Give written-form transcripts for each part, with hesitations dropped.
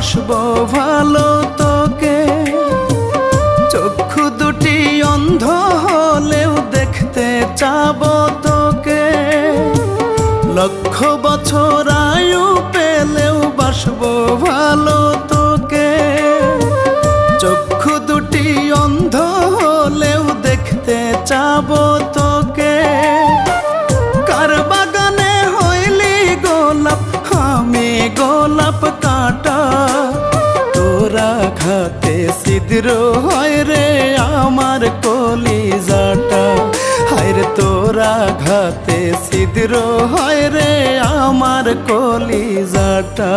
বাসবো ভালো তোকে। চক্ষু দুটি অন্ধ হলেও দেখতে চাবো তোকে। লক্ষ বছর আয়ু পেলেও বাসবো ভালো তোকে। চক্ষু দুটি অন্ধ হলেও দেখতে চাবো তোকে। কার বাগানে হইলি গোলাপ আমি গোলাপ কাঁটা। তোরা ঘাতে ছিদ্র হয় রে আমার কলিজাটা। হায়রে তোরা ঘাতে ছিদ্র হয় রে আমার কলিজাটা।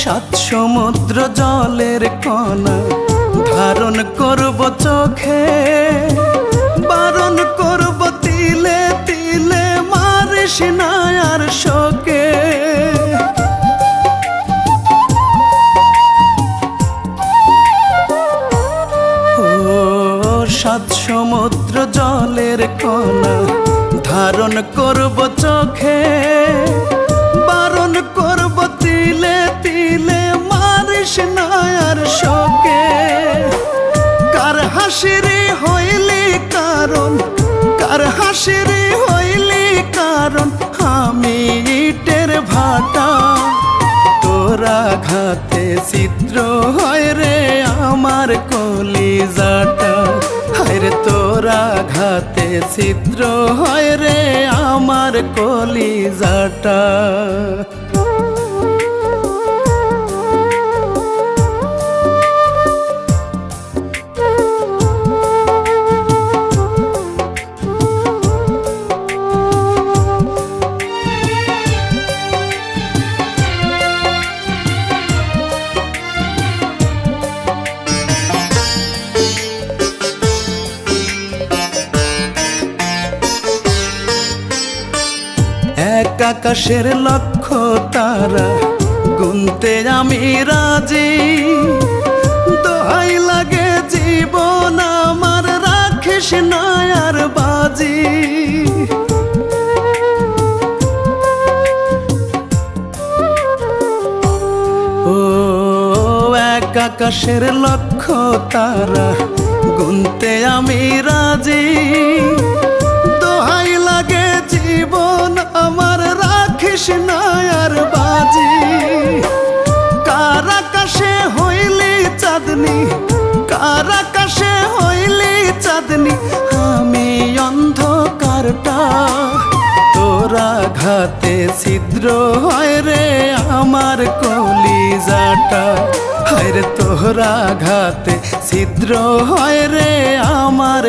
সাত সমুদ্র জলের কণা ধারণ করব চোখে। বারণ করব তিলে তিলে মারিস না আর শোকে। ও সাত সমুদ্র জলের কণা ধারণ করব চোখে। বারণ করব তিলে তিলে মারিস না আর শোকে। কার হাসিরে হইলি কারণ, কার হাসিরে হইলি কারণ আমি ইটের ভাটা। তোরা ঘাতে ছিদ্র হয় রে আমার কলিজাটা। হায়রে তোরা ঘাতে ছিদ্র হয় রে আমার কলিজাটা। এক আকাশের লক্ষ তারা গুনতে আমি রাজি। দোহাই লাগে জীবন আমার রাখিস না আর বাজি। ও এক আকাশের লক্ষ তারা গুনতে আমি রাজি। দোহাই লাগে জীবন আমার রাখিস না আর বাজি। কার আকাশে হইলি চাঁদনি, কার আকাশে হইলি চাঁদনি আমি অন্ধকারটা। তোরা ঘাতে ছিদ্র হয় রে আমার কলিজাটা। হায়রে তোরা ঘাতে ছিদ্র হয় রে আমার